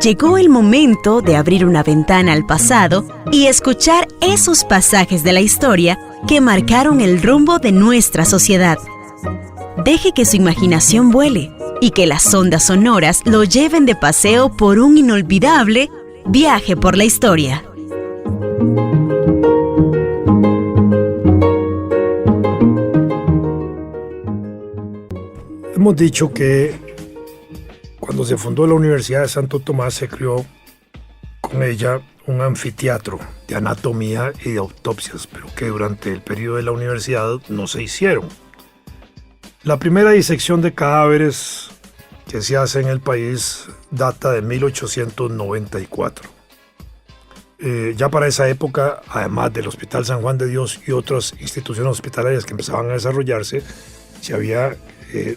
Llegó el momento de abrir una ventana al pasado y escuchar esos pasajes de la historia que marcaron el rumbo de nuestra sociedad. Deje que su imaginación vuele y que las ondas sonoras lo lleven de paseo por un inolvidable viaje por la historia. Hemos dicho que cuando se fundó la Universidad de Santo Tomás se creó con ella un anfiteatro de anatomía y de autopsias, pero que durante el periodo de la universidad no se hicieron. La primera disección de cadáveres que se hace en el país data de 1894. Ya para esa época, además del Hospital San Juan de Dios y otras instituciones hospitalarias que empezaban a desarrollarse, se había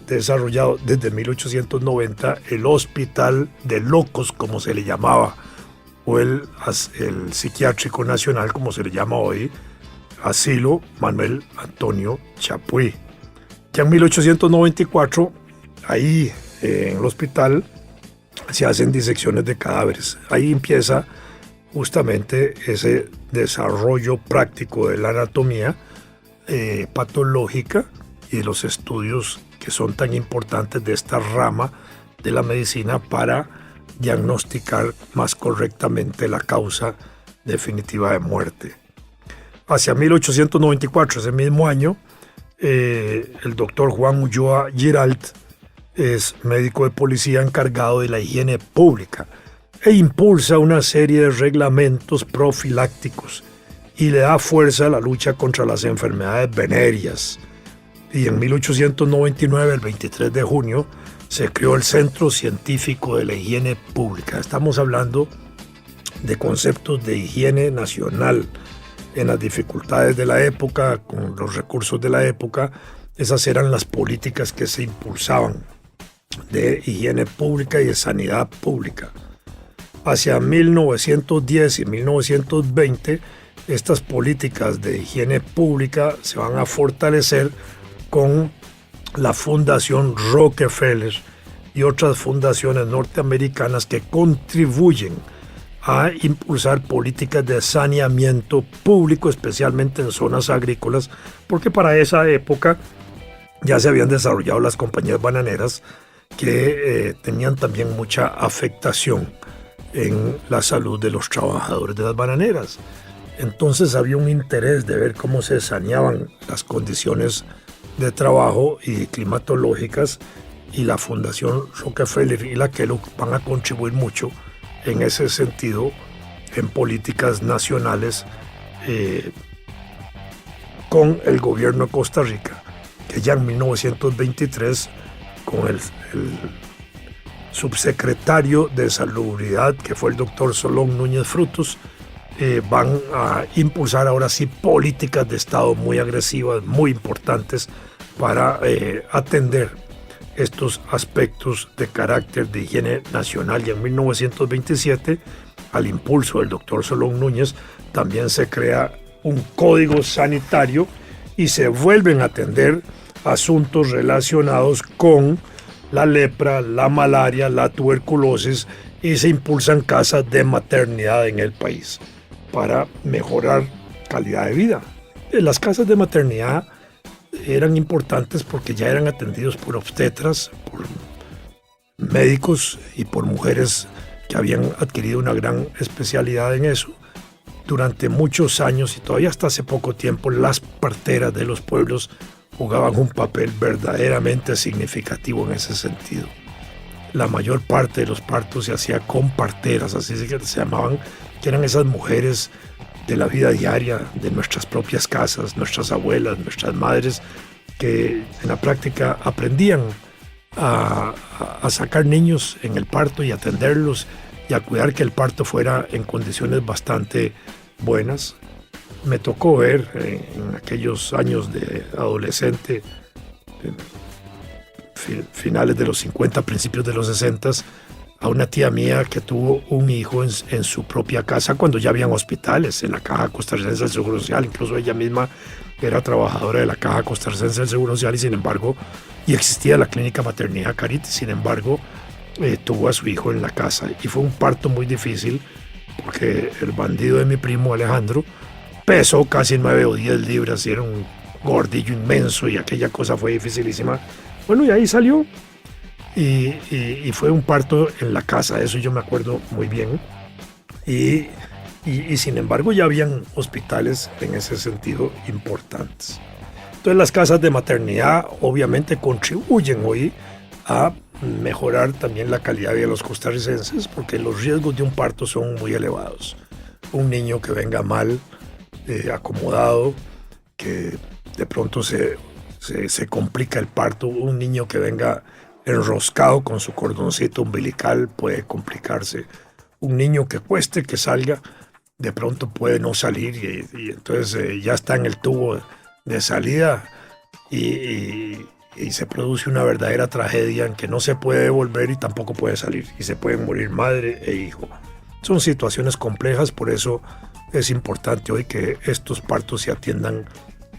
desarrollado desde 1890 el Hospital de Locos, como se le llamaba, o el Psiquiátrico Nacional, como se le llama hoy, Asilo Manuel Antonio Chapuí. Ya en 1894, ahí en el hospital se hacen disecciones de cadáveres. Ahí empieza justamente ese desarrollo práctico de la anatomía patológica y de los estudios que son tan importantes de esta rama de la medicina para diagnosticar más correctamente la causa definitiva de muerte. Hacia 1894, ese mismo año, el doctor Juan Ulloa Giralt es médico de policía encargado de la higiene pública e impulsa una serie de reglamentos profilácticos y le da fuerza a la lucha contra las enfermedades venéreas. Y en 1899, el 23 de junio, se creó el Centro Científico de la Higiene Pública. Estamos hablando de conceptos de higiene nacional. En las dificultades de la época, con los recursos de la época, esas eran las políticas que se impulsaban de higiene pública y de sanidad pública. Hacia 1910 y 1920, estas políticas de higiene pública se van a fortalecer con la Fundación Rockefeller y otras fundaciones norteamericanas que contribuyen a impulsar políticas de saneamiento público, especialmente en zonas agrícolas, porque para esa época ya se habían desarrollado las compañías bananeras que tenían también mucha afectación en la salud de los trabajadores de las bananeras. Entonces había un interés de ver cómo se saneaban las condiciones de trabajo y climatológicas, y la Fundación Rockefeller y la Kellogg van a contribuir mucho en ese sentido en políticas nacionales con el gobierno de Costa Rica, que ya en 1923 con el subsecretario de Salubridad, que fue el doctor Solón Núñez Frutos, van a impulsar ahora sí políticas de Estado muy agresivas, muy importantes para atender estos aspectos de carácter de higiene nacional. Y en 1927, al impulso del doctor Solón Núñez, también se crea un código sanitario y se vuelven a atender asuntos relacionados con la lepra, la malaria, la tuberculosis, y se impulsan casas de maternidad en el país para mejorar calidad de vida. Las casas de maternidad eran importantes porque ya eran atendidos por obstetras, por médicos y por mujeres que habían adquirido una gran especialidad en eso. Durante muchos años y todavía hasta hace poco tiempo, las parteras de los pueblos jugaban un papel verdaderamente significativo en ese sentido. La mayor parte de los partos se hacía con parteras, así se llamaban, que eran esas mujeres de la vida diaria, de nuestras propias casas, nuestras abuelas, nuestras madres, que en la práctica aprendían a sacar niños en el parto y atenderlos y a cuidar que el parto fuera en condiciones bastante buenas. Me tocó ver en aquellos años de adolescente, finales de los 50, principios de los 60, a una tía mía que tuvo un hijo en su propia casa cuando ya habían hospitales en la Caja Costarricense del Seguro Social. Incluso ella misma era trabajadora de la Caja Costarricense del Seguro Social y existía la clínica Maternidad Caritas. Sin embargo, tuvo a su hijo en la casa y fue un parto muy difícil porque el bandido de mi primo Alejandro pesó casi 9 o 10 libras y era un gordillo inmenso y aquella cosa fue dificilísima. Bueno, y ahí salió. Y fue un parto en la casa, eso yo me acuerdo muy bien. Y sin embargo ya habían hospitales en ese sentido importantes. Entonces las casas de maternidad obviamente contribuyen hoy a mejorar también la calidad de vida de los costarricenses porque los riesgos de un parto son muy elevados. Un niño que venga mal acomodado, que de pronto se complica el parto, un niño que venga enroscado con su cordoncito umbilical puede complicarse. Un niño que cueste que salga, de pronto puede no salir y entonces ya está en el tubo de salida y se produce una verdadera tragedia en que no se puede devolver y tampoco puede salir y se pueden morir madre e hijo. Son situaciones complejas, por eso es importante hoy que estos partos se atiendan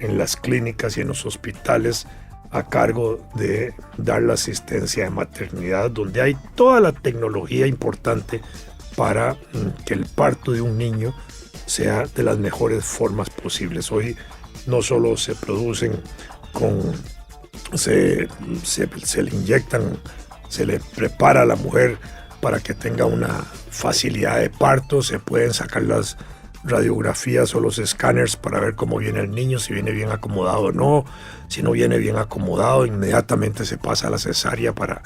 en las clínicas y en los hospitales a cargo de dar la asistencia de maternidad, donde hay toda la tecnología importante para que el parto de un niño sea de las mejores formas posibles. Hoy no solo se producen se le inyectan, se le prepara a la mujer para que tenga una facilidad de parto, se pueden sacar las radiografías o los escáneres para ver cómo viene el niño, si viene bien acomodado o no. Si no viene bien acomodado, inmediatamente se pasa a la cesárea para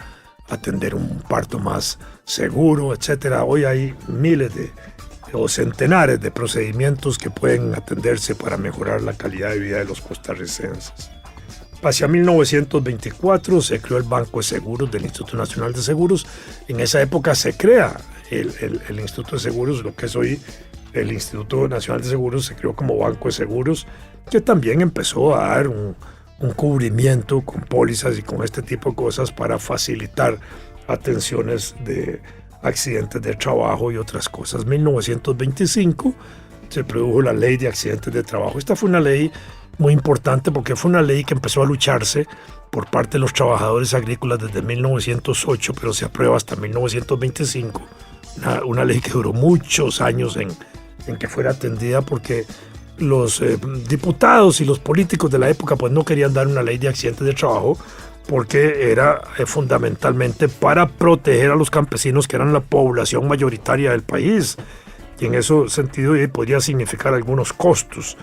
atender un parto más seguro, etc. Hoy hay miles o centenares de procedimientos que pueden atenderse para mejorar la calidad de vida de los costarricenses. Hacia 1924 se creó el Banco de Seguros del Instituto Nacional de Seguros. En esa época se crea el Instituto de Seguros, lo que es hoy el Instituto Nacional de Seguros, se creó como Banco de Seguros, que también empezó a dar un cubrimiento con pólizas y con este tipo de cosas para facilitar atenciones de accidentes de trabajo y otras cosas. En 1925 se produjo la Ley de Accidentes de Trabajo. Esta fue una ley muy importante porque fue una ley que empezó a lucharse por parte de los trabajadores agrícolas desde 1908, pero se aprueba hasta 1925. Una ley que duró muchos años en que fuera atendida porque los diputados y los políticos de la época pues no querían dar una ley de accidentes de trabajo porque era fundamentalmente para proteger a los campesinos que eran la población mayoritaria del país y en ese sentido podría significar algunos costos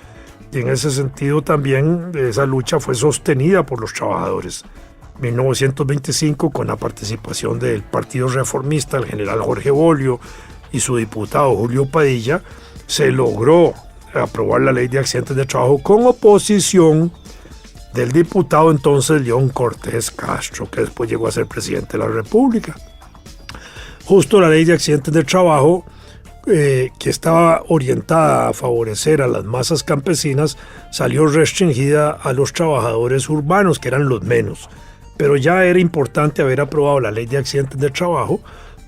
y en ese sentido también esa lucha fue sostenida por los trabajadores. 1925 con la participación del Partido Reformista, el general Jorge Bolio y su diputado Julio Padilla, se logró aprobar la Ley de Accidentes de Trabajo con oposición del diputado entonces León Cortés Castro, que después llegó a ser presidente de la República. Justo la Ley de Accidentes de Trabajo, que estaba orientada a favorecer a las masas campesinas, salió restringida a los trabajadores urbanos, que eran los menos. Pero ya era importante haber aprobado la Ley de Accidentes de Trabajo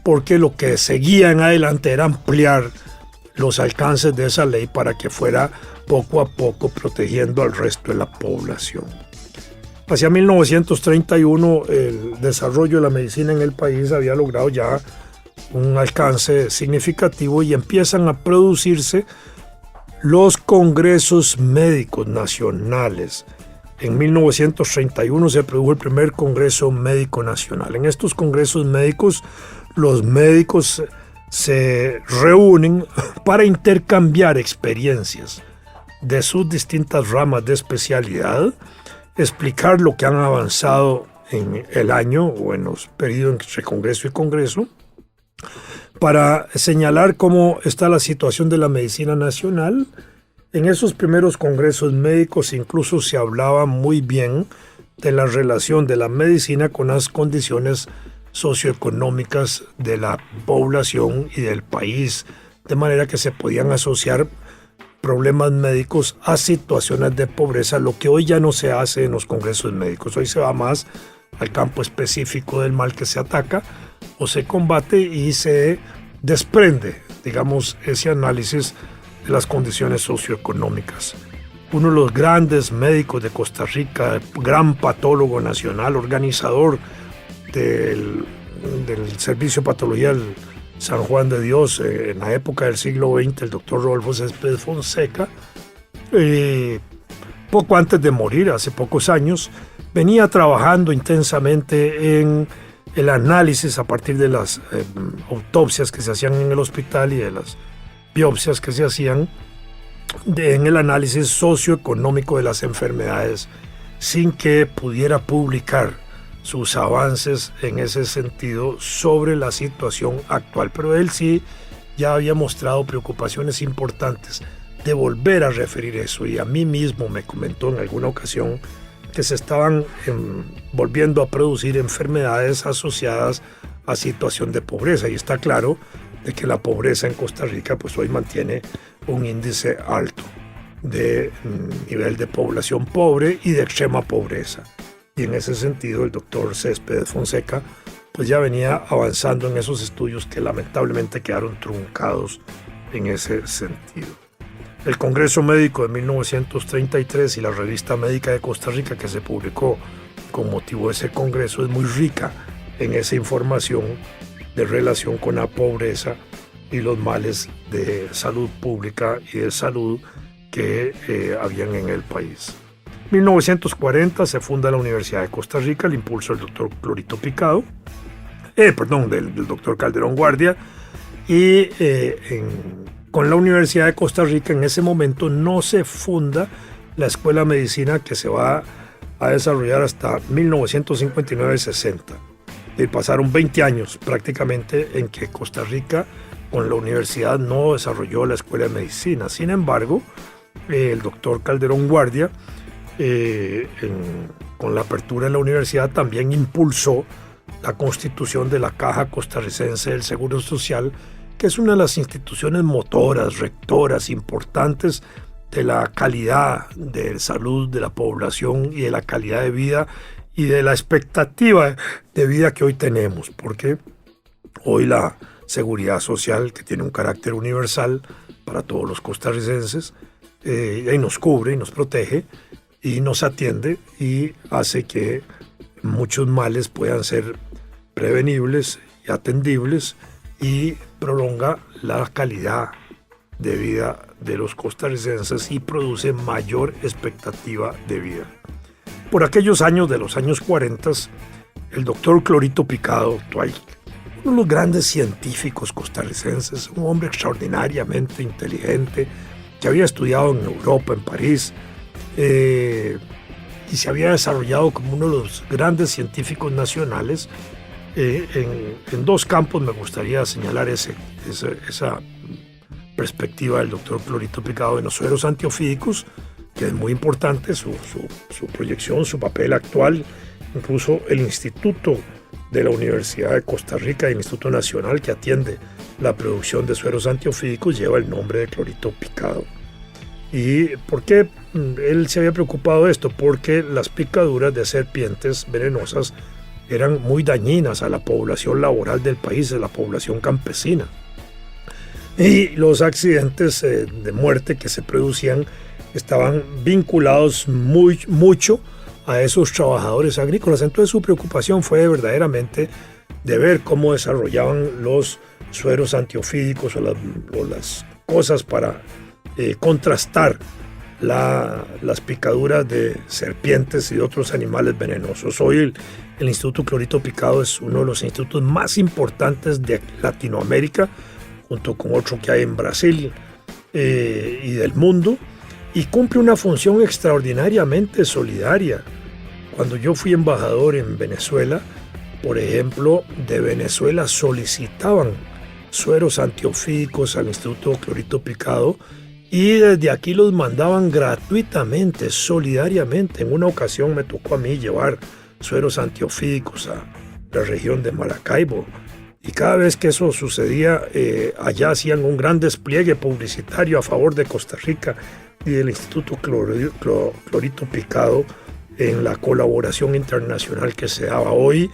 porque lo que seguía en adelante era ampliar los alcances de esa ley para que fuera poco a poco protegiendo al resto de la población. Hacia 1931 el desarrollo de la medicina en el país había logrado ya un alcance significativo y empiezan a producirse los congresos médicos nacionales. En 1931 se produjo el primer Congreso Médico Nacional. En estos congresos médicos, los médicos se reúnen para intercambiar experiencias de sus distintas ramas de especialidad, explicar lo que han avanzado en el año o en los periodos entre congreso y congreso, para señalar cómo está la situación de la medicina nacional. En esos primeros congresos médicos incluso se hablaba muy bien de la relación de la medicina con las condiciones socioeconómicas de la población y del país, de manera que se podían asociar problemas médicos a situaciones de pobreza, lo que hoy ya no se hace en los congresos médicos. Hoy se va más al campo específico del mal que se ataca, o se combate y se desprende, digamos, ese análisis de las condiciones socioeconómicas. Uno de los grandes médicos de Costa Rica, gran patólogo nacional, organizador del Servicio de Patología del San Juan de Dios en la época del siglo XX, el doctor Rodolfo Céspedes Fonseca, poco antes de morir, hace pocos años, venía trabajando intensamente en el análisis a partir de las autopsias que se hacían en el hospital y de las biopsias que se hacían en el análisis socioeconómico de las enfermedades, sin que pudiera publicar sus avances en ese sentido sobre la situación actual. Pero él sí ya había mostrado preocupaciones importantes de volver a referir eso, y a mí mismo me comentó en alguna ocasión que se estaban volviendo a producir enfermedades asociadas a situación de pobreza, y está claro de que la pobreza en Costa Rica pues hoy mantiene un índice alto de nivel de población pobre y de extrema pobreza. Y en ese sentido el doctor Céspedes Fonseca pues ya venía avanzando en esos estudios que lamentablemente quedaron truncados en ese sentido. El Congreso Médico de 1933 y la Revista Médica de Costa Rica, que se publicó con motivo de ese congreso, es muy rica en esa información de relación con la pobreza y los males de salud pública y de salud que habían en el país. En 1940 se funda la Universidad de Costa Rica, el impulso del doctor Clorito Picado, del doctor Calderón Guardia, y con la Universidad de Costa Rica en ese momento no se funda la Escuela de Medicina, que se va a desarrollar hasta 1959-60. Y pasaron 20 años prácticamente en que Costa Rica con la universidad no desarrolló la Escuela de Medicina. Sin embargo, el doctor Calderón Guardia, con la apertura de la universidad, también impulsó la constitución de la Caja Costarricense del Seguro Social, que es una de las instituciones motoras, rectoras, importantes de la calidad de salud de la población y de la calidad de vida y de la expectativa de vida que hoy tenemos, porque hoy la seguridad social, que tiene un carácter universal para todos los costarricenses, y nos cubre y nos protege y nos atiende y hace que muchos males puedan ser prevenibles y atendibles, y prolonga la calidad de vida de los costarricenses y produce mayor expectativa de vida. Por aquellos años de los años 40, el doctor Clorito Picado, uno de los grandes científicos costarricenses, un hombre extraordinariamente inteligente, que había estudiado en Europa, en París, y se había desarrollado como uno de los grandes científicos nacionales. En dos campos me gustaría señalar esa perspectiva del doctor Clorito Picado en los sueros antiofídicos, que es muy importante, su proyección, su papel actual. Incluso el Instituto de la Universidad de Costa Rica, el Instituto Nacional que atiende la producción de sueros antiofídicos, lleva el nombre de Clorito Picado. ¿Y por qué él se había preocupado de esto? Porque las picaduras de serpientes venenosas eran muy dañinas a la población laboral del país, a la población campesina. Y los accidentes de muerte que se producían estaban vinculados mucho a esos trabajadores agrícolas. Entonces su preocupación fue verdaderamente de ver cómo desarrollaban los sueros antiofídicos o las cosas para contrastar las picaduras de serpientes y de otros animales venenosos. Hoy el Instituto Clorito Picado es uno de los institutos más importantes de Latinoamérica, junto con otro que hay en Brasil y del mundo, y cumple una función extraordinariamente solidaria. Cuando yo fui embajador en Venezuela, por ejemplo, de Venezuela solicitaban sueros antiofídicos al Instituto Clorito Picado, y desde aquí los mandaban gratuitamente, solidariamente. En una ocasión me tocó a mí llevar sueros antiofídicos a la región de Maracaibo, y cada vez que eso sucedía, allá hacían un gran despliegue publicitario a favor de Costa Rica y del Instituto Clorito Picado en la colaboración internacional que se daba. Hoy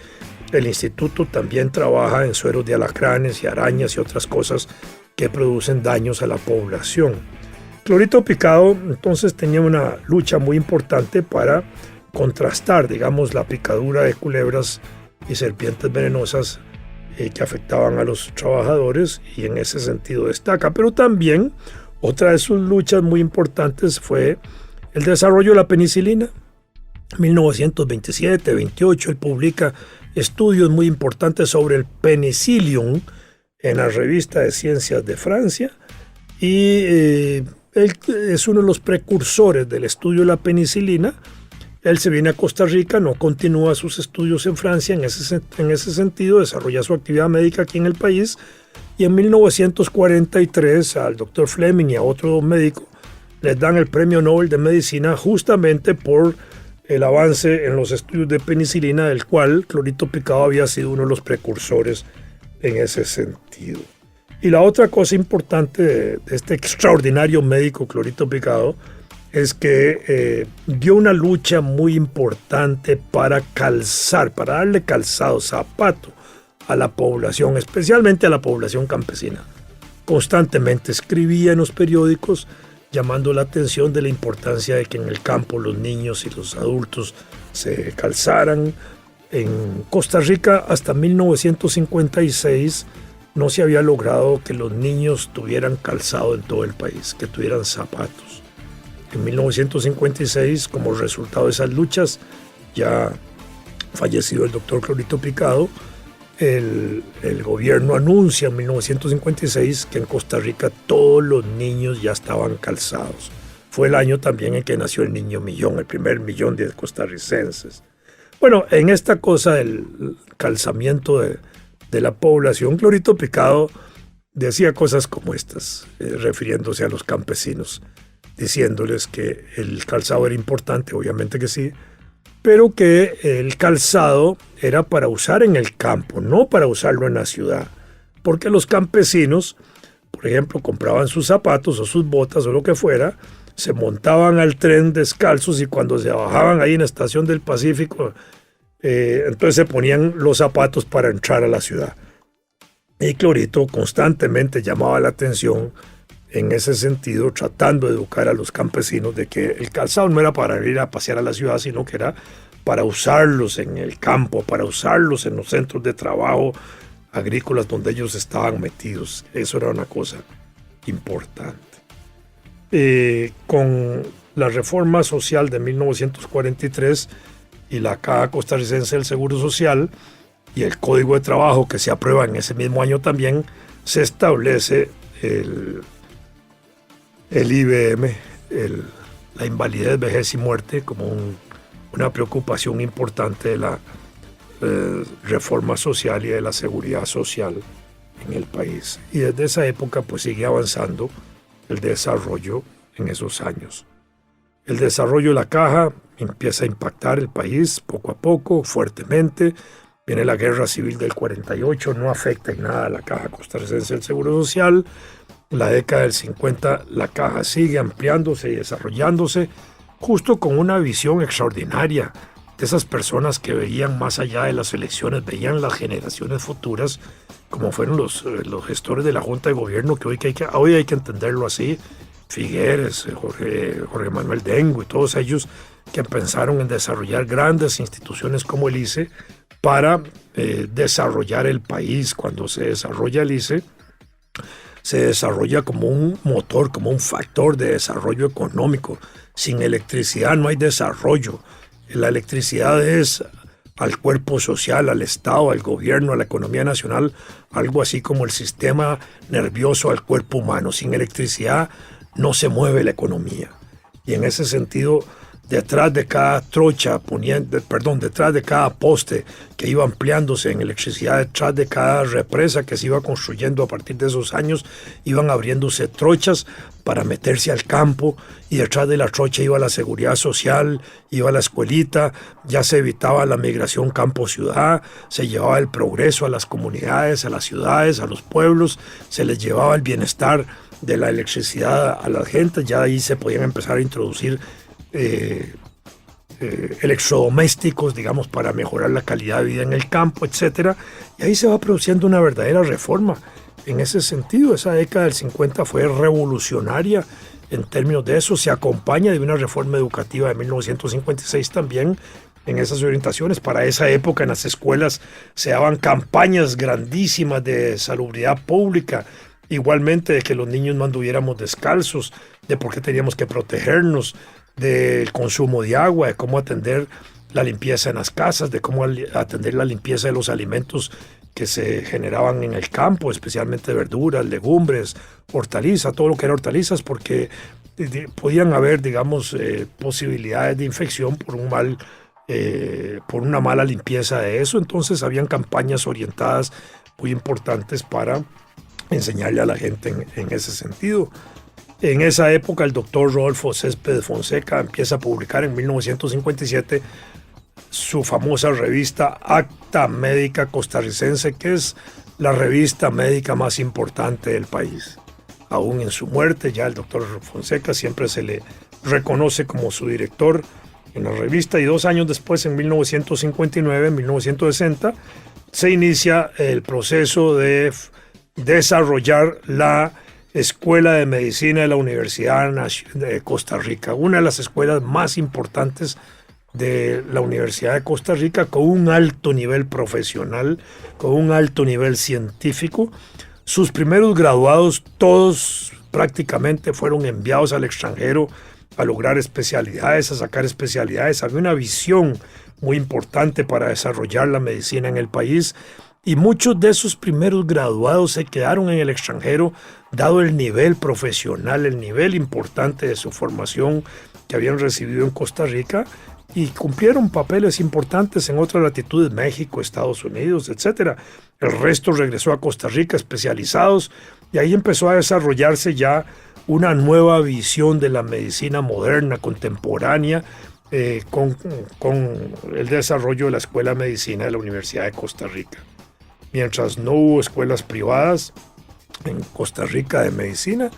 El instituto también trabaja en sueros de alacranes y arañas y otras cosas que producen daños a la población. Clorito Picado entonces tenía una lucha muy importante para contrastar, digamos, la picadura de culebras y serpientes venenosas que afectaban a los trabajadores, y en ese sentido destaca. Pero también otra de sus luchas muy importantes fue el desarrollo de la penicilina. En 1927-28 él publica estudios muy importantes sobre el penicillium en la revista de Ciencias de Francia, y él es uno de los precursores del estudio de la penicilina. Él se viene a Costa Rica, no continúa sus estudios en Francia en ese sentido, desarrolla su actividad médica aquí en el país, y en 1943 al doctor Fleming y a otro médico les dan el Premio Nobel de Medicina justamente por el avance en los estudios de penicilina, del cual Clorito Picado había sido uno de los precursores en ese sentido. Y la otra cosa importante de este extraordinario médico Clorito Picado es que dio una lucha muy importante para calzar, para darle calzado, zapato a la población, especialmente a la población campesina. Constantemente escribía en los periódicos llamando la atención de la importancia de que en el campo los niños y los adultos se calzaran. En Costa Rica hasta 1956 no se había logrado que los niños tuvieran calzado en todo el país, que tuvieran zapatos. En 1956, como resultado de esas luchas, ya fallecido el doctor Clorito Picado, el gobierno anuncia en 1956 que en Costa Rica todos los niños ya estaban calzados. Fue el año también en que nació el niño millón, el primer millón de costarricenses. Bueno, en esta cosa del calzamiento de la población, Clorito Picado decía cosas como estas, refiriéndose a los campesinos, diciéndoles que el calzado era importante, obviamente que sí, pero que el calzado era para usar en el campo, no para usarlo en la ciudad, porque los campesinos, por ejemplo, compraban sus zapatos o sus botas o lo que fuera, se montaban al tren descalzos, y cuando se bajaban ahí en la estación del Pacífico, entonces se ponían los zapatos para entrar a la ciudad. Y Clorito constantemente llamaba la atención en ese sentido, tratando de educar a los campesinos de que el calzado no era para ir a pasear a la ciudad, sino que era para usarlos en el campo, para usarlos en los centros de trabajo agrícolas donde ellos estaban metidos. Eso era una cosa importante. Con la reforma social de 1943 y la Caja Costarricense del Seguro Social y el Código de Trabajo que se aprueba en ese mismo año también, se establece el IBM, la invalidez, vejez y muerte, como una preocupación importante de la reforma social y de la seguridad social en el país. Y desde esa época pues sigue avanzando el desarrollo en esos años. El desarrollo de la caja empieza a impactar el país poco a poco, fuertemente. Viene la guerra civil del 48, no afecta en nada a la Caja Costarricense del Seguro Social. En la década del 50 la caja sigue ampliándose y desarrollándose, justo con una visión extraordinaria de esas personas que veían más allá de las elecciones, veían las generaciones futuras, como fueron los gestores de la Junta de Gobierno, que hoy hay que entenderlo así, Figueres, Jorge Manuel Dengo y todos ellos que pensaron en desarrollar grandes instituciones como el ICE para desarrollar el país. Cuando se desarrolla el ICE, se desarrolla como un motor, como un factor de desarrollo económico. Sin electricidad no hay desarrollo. La electricidad es al cuerpo social, al Estado, al gobierno, a la economía nacional, algo así como el sistema nervioso al cuerpo humano. Sin electricidad no se mueve la economía. Y en ese sentido, detrás de cada detrás de cada poste que iba ampliándose en electricidad, detrás de cada represa que se iba construyendo a partir de esos años, iban abriéndose trochas para meterse al campo, y detrás de la trocha iba la seguridad social, iba la escuelita, ya se evitaba la migración campo-ciudad, se llevaba el progreso a las comunidades, a las ciudades, a los pueblos, se les llevaba el bienestar de la electricidad a la gente. Ya ahí se podían empezar a introducir electrodomésticos, digamos, para mejorar la calidad de vida en el campo, etc. Y ahí se va produciendo una verdadera reforma. En ese sentido, esa década del 50 fue revolucionaria en términos de eso. Se acompaña de una reforma educativa de 1956 también en esas orientaciones. Para esa época en las escuelas se daban campañas grandísimas de salubridad pública, igualmente de que los niños no anduviéramos descalzos, de por qué teníamos que protegernos, del consumo de agua, de cómo atender la limpieza en las casas, de cómo atender la limpieza de los alimentos que se generaban en el campo, especialmente verduras, legumbres, hortalizas, todo lo que era hortalizas, porque podían haber, digamos, posibilidades de infección por una mala limpieza de eso. Entonces habían campañas orientadas muy importantes para enseñarle a la gente en ese sentido. En esa época el doctor Rodolfo Céspedes Fonseca empieza a publicar en 1957 su famosa revista Acta Médica Costarricense, que es la revista médica más importante del país. Aún en su muerte, ya el doctor Fonseca siempre se le reconoce como su director en la revista, y 2 años después, en 1959, en 1960, se inicia el proceso de desarrollar la Escuela de Medicina de la Universidad de Costa Rica, una de las escuelas más importantes de la Universidad de Costa Rica, con un alto nivel profesional, con un alto nivel científico. Sus primeros graduados, todos prácticamente, fueron enviados al extranjero a lograr especialidades, a sacar especialidades. Había una visión muy importante para desarrollar la medicina en el país, y muchos de esos primeros graduados se quedaron en el extranjero, dado el nivel profesional, el nivel importante de su formación que habían recibido en Costa Rica, y cumplieron papeles importantes en otras latitudes, México, Estados Unidos, etc. El resto regresó a Costa Rica especializados, y ahí empezó a desarrollarse ya una nueva visión de la medicina moderna, contemporánea, con el desarrollo de la Escuela de Medicina de la Universidad de Costa Rica. Mientras no hubo escuelas privadas en Costa Rica de medicina,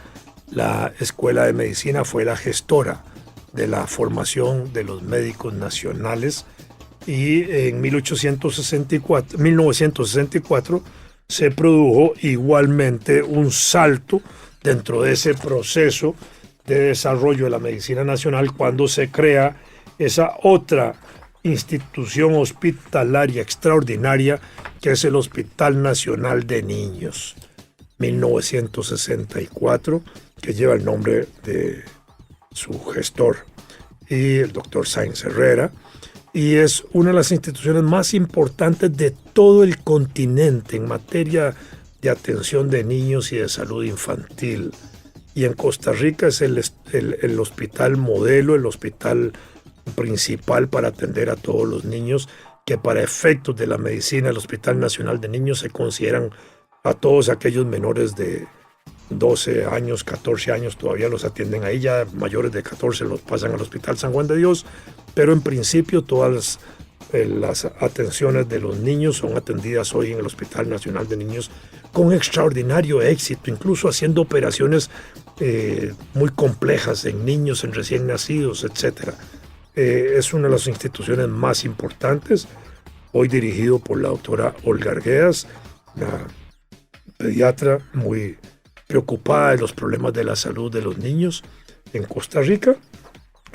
la Escuela de Medicina fue la gestora de la formación de los médicos nacionales, y en 1964 se produjo igualmente un salto dentro de ese proceso de desarrollo de la medicina nacional, cuando se crea esa otra institución hospitalaria extraordinaria, que es el Hospital Nacional de Niños, 1964, que lleva el nombre de su gestor, y el doctor Sáenz Herrera, y es una de las instituciones más importantes de todo el continente en materia de atención de niños y de salud infantil. Y en Costa Rica es el hospital modelo, el hospital principal para atender a todos los niños, que para efectos de la medicina del Hospital Nacional de Niños se consideran a todos aquellos menores de 12 años, 14 años, todavía los atienden ahí. Ya mayores de 14 los pasan al Hospital San Juan de Dios, pero en principio todas las atenciones de los niños son atendidas hoy en el Hospital Nacional de Niños con extraordinario éxito, incluso haciendo operaciones muy complejas en niños, en recién nacidos, etc. Es una de las instituciones más importantes, hoy dirigido por la doctora Olga Arguedas, una pediatra muy preocupada de los problemas de la salud de los niños en Costa Rica,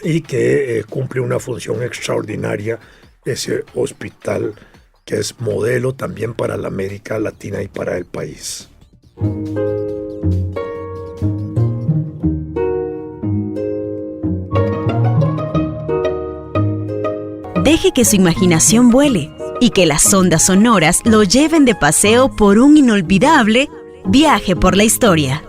y que cumple una función extraordinaria ese hospital, que es modelo también para la América Latina y para el país. Deje que su imaginación vuele y que las ondas sonoras lo lleven de paseo por un inolvidable viaje por la historia.